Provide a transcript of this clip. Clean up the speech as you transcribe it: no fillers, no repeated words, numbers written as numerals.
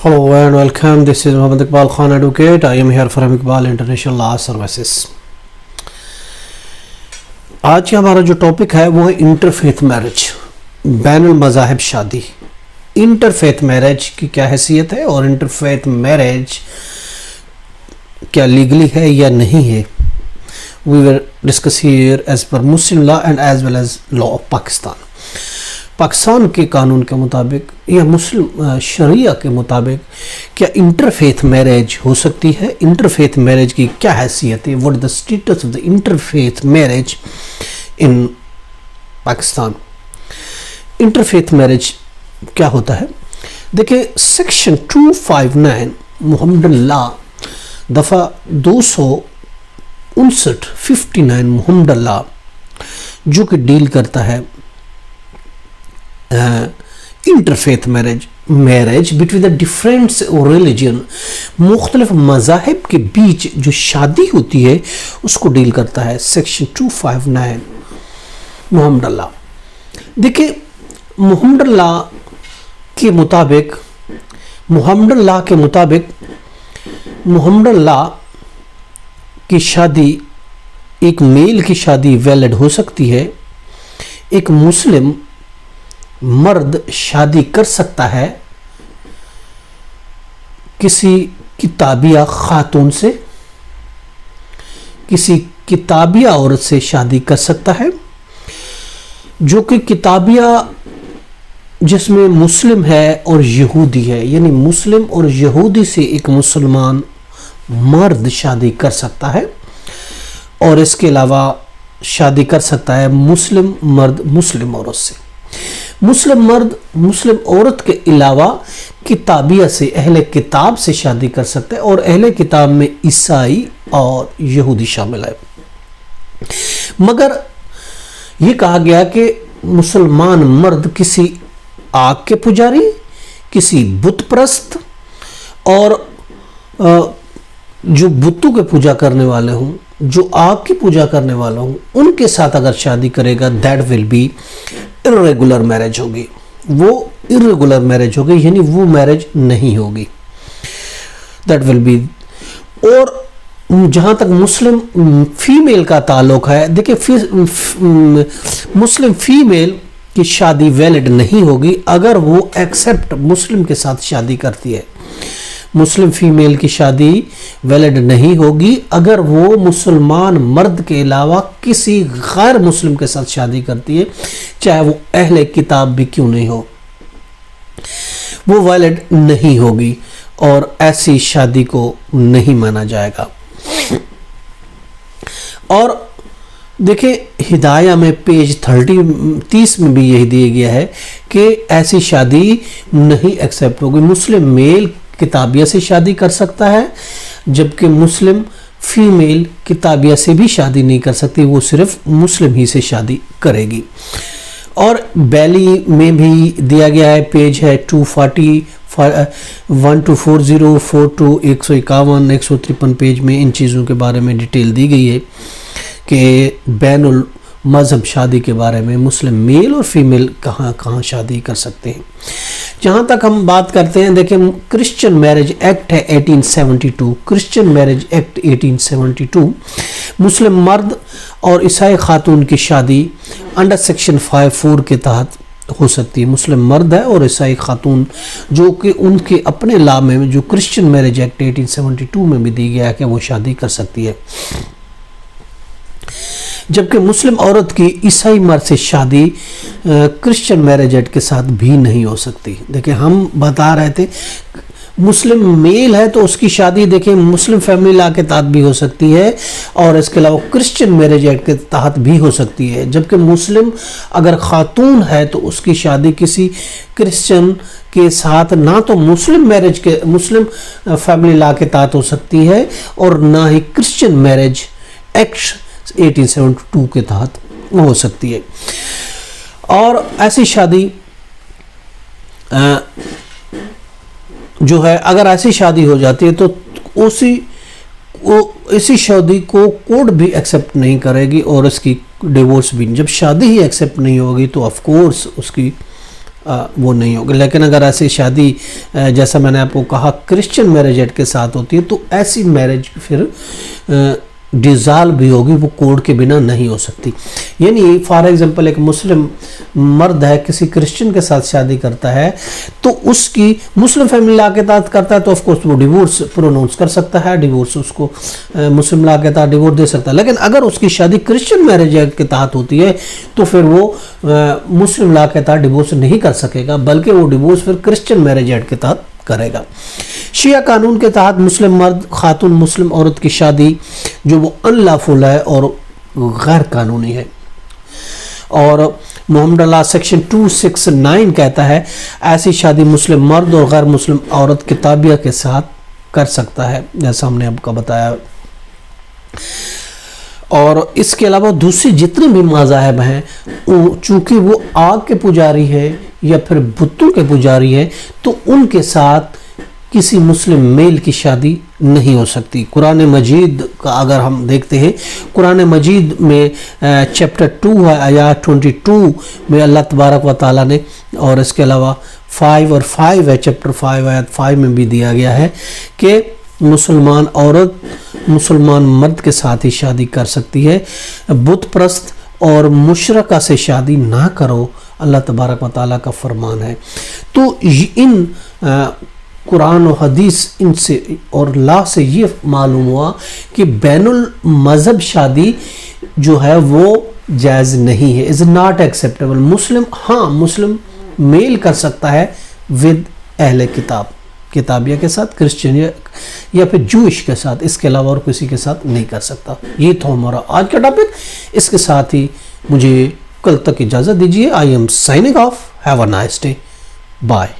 Hello and welcome. This is Muhammad Iqbal Khan Advocate. I am here from Iqbal International Law Services. आज का हमारा जो topic है वो है इंटरफेथ मैरिज, बैनुल मज़ाहिब शादी। इंटरफेथ मैरिज की क्या हैसियत है और इंटरफेथ मैरिज क्या लीगली है या नहीं है, we will discuss here as per Muslim law and as well as law of Pakistan. Pakistan के कानून के मुताबिक या मुस्लिम शरिया के मुताबिक क्या इंटरफेथ मैरिज हो सकती है, इंटरफेथ मैरिज की क्या हैसियत है, what the status of the interfaith marriage in Pakistan. Interfaith marriage क्या होता है, देखिए सेक्शन 259 मोहम्मदन लॉ दफ़ा 259 मोहम्मदन लॉ जो कि डील करता है interfaith marriage between the different religion, मुख्तलिफ मज़ाहिब के बीच जो शादी होती है उसको डील करता है सेक्शन 259 मोहम्मदन लॉ। देखिए मोहम्मदन लॉ के मुताबिक मोहम्मदन लॉ की शादी, एक मेल की शादी वैलिड हो सकती है, एक मुस्लिम मर्द शादी कर सकता है किसी किताबिया खातून से, किसी किताबिया औरत से शादी कर सकता है जो कि किताबिया जिसमें मुस्लिम है और यहूदी है, यानी मुस्लिम और यहूदी से एक मुसलमान मर्द शादी कर सकता है। और इसके अलावा शादी कर सकता है मुस्लिम मर्द मुस्लिम औरत से, मुस्लिम मर्द मुस्लिम औरत के अलावा किताबिया से, अहले किताब से शादी कर सकते हैं और अहले किताब में ईसाई और यहूदी शामिल है। मगर ये कहा गया कि मुसलमान मर्द किसी आग के पुजारी, किसी बुत परस्त और जो बुतों के पूजा करने वाले हों, जो आग की पूजा करने वाले हों, उनके साथ अगर शादी करेगा that will be irregular marriage होगी, वो इर्रेगुलर मैरिज होगी, यानी वो मैरिज नहीं होगी, दैट विल बी। और जहाँ तक मुस्लिम फीमेल का ताल्लुक है, देखिए मुस्लिम फीमेल की शादी वैलिड नहीं होगी अगर वो एक्सेप्ट मुस्लिम के साथ शादी करती है। मुस्लिम फीमेल की शादी वैलिड नहीं होगी अगर वो मुसलमान मर्द के अलावा किसी गैर मुस्लिम के साथ शादी करती है, चाहे वो अहले किताब भी क्यों नहीं हो, वो वैलिड नहीं होगी और ऐसी शादी को नहीं माना जाएगा। और देखिए हिदाया में पेज 30 में भी यही दिया गया है कि ऐसी शादी नहीं एक्सेप्ट होगी। मुस्लिम मेल किताबिया से शादी कर सकता है जबकि मुस्लिम फीमेल किताबिया से भी शादी नहीं कर सकती, वो सिर्फ मुस्लिम ही से शादी करेगी। और बैली में भी दिया गया है, पेज है 240 1240 42 151 153 पेज में इन चीज़ों के बारे में डिटेल दी गई है कि बैनुल मज़हब शादी के बारे में मुस्लिम मेल और फीमेल कहाँ कहाँ शादी कर सकते हैं। जहाँ तक हम बात करते हैं, देखिए क्रिश्चियन मैरिज एक्ट है 1872, क्रिश्चियन मैरिज एक्ट 1872 मुस्लिम मर्द और ईसाई खातून की शादी अंडर सेक्शन 54 के तहत हो सकती है। मुस्लिम मर्द है और ईसाई खातून जो कि उनके अपने लॉ में जो क्रिश्चियन मैरिज एक्ट 1872 में भी दी गया है कि वो शादी कर सकती है, जबकि मुस्लिम औरत की ईसाई मर्द से शादी क्रिश्चियन मैरिज एक्ट के साथ भी नहीं हो सकती। देखिए हम बता रहे थे मुस्लिम मेल है तो उसकी शादी देखिए मुस्लिम फैमिली लॉ के तहत भी हो सकती है और इसके अलावा क्रिश्चियन मैरिज एक्ट के तहत भी हो सकती है, जबकि मुस्लिम अगर खातून है तो उसकी शादी किसी क्रिश्चियन के साथ ना तो मुस्लिम फैमिली लॉ के तहत हो सकती है और ना ही क्रिश्चियन मैरिज एक्ट 1872 के तहत हो सकती है। और ऐसी शादी जो है, अगर ऐसी शादी हो जाती है तो इसी शादी को कोर्ट भी एक्सेप्ट नहीं करेगी और इसकी डिवोर्स भी। जब शादी ही एक्सेप्ट नहीं होगी तो ऑफ कोर्स उसकी وہ نہیں ہوگا. لیکن اگر ایسی شادی جیسا میں نے آپ کو کہا کرسچن میرج ایکٹ کے ساتھ ہوتی ہے تو ایسی میرج پھر ڈیزالو بھی ہوگی, وہ کورٹ کے بنا نہیں ہو سکتی. یعنی فار ایگزامپل ایک مسلم مرد ہے کسی کرسچن کے ساتھ شادی کرتا ہے تو اس کی مسلم فیملی لا کے تحت کرتا ہے تو آف کورس وہ ڈیورس پروناؤنس کر سکتا ہے, ڈیورس اس کو مسلم لا کے تحت ڈیورس دے سکتا ہے. لیکن اگر اس کی شادی کرسچن میرج ایکٹ کے تحت ہوتی ہے تو پھر وہ مسلم لا کے تحت ڈیورس نہیں کر سکے گا, بلکہ وہ ڈیورس پھر کرسچن میرج ایکٹ کے تحت کرے گا. شیعہ قانون کے تحت مسلم مرد خاتون مسلم عورت کی شادی جو وہ انلافل ہے اور غیر قانونی ہے. اور محمد اللہ سیکشن 269 کہتا ہے ایسی شادی مسلم مرد اور غیر مسلم عورت کتابیہ کے ساتھ کر سکتا ہے, جیسا ہم نے آپ کو بتایا. اور اس کے علاوہ دوسری جتنے بھی مذاہب ہیں چونکہ وہ آگ کے پجاری ہیں یا پھر بتوں کے پجاری ہیں تو ان کے ساتھ کسی مسلم میل کی شادی نہیں ہو سکتی. قرآن مجید کا اگر ہم دیکھتے ہیں, قرآن مجید میں چیپٹر 2 ہے آیات 22 میں اللہ تبارک و تعالیٰ نے, اور اس کے علاوہ 5 اور 5 ہے چیپٹر 5 آیات 5 میں بھی دیا گیا ہے کہ مسلمان عورت مسلمان مرد کے ساتھ ہی شادی کر سکتی ہے. بت پرست اور مشرکہ سے شادی نہ کرو, اللہ تبارک و تعالیٰ کا فرمان ہے. تو ان قرآن و حدیث ان سے اور لا سے یہ معلوم ہوا کہ بین المذہب شادی جو ہے وہ جائز نہیں ہے, از ناٹ ایکسیپٹیبل. مسلم ہاں مسلم میل کر سکتا ہے ود اہل کتاب, کتابیہ کے ساتھ, کرسچن یا پھر جوئش کے ساتھ, اس کے علاوہ اور کسی کے ساتھ نہیں کر سکتا. یہ تھا ہمارا آج کا ٹاپک. اس کے ساتھ ہی مجھے کل تک اجازت دیجیے. I am signing off. Have a nice day. Bye.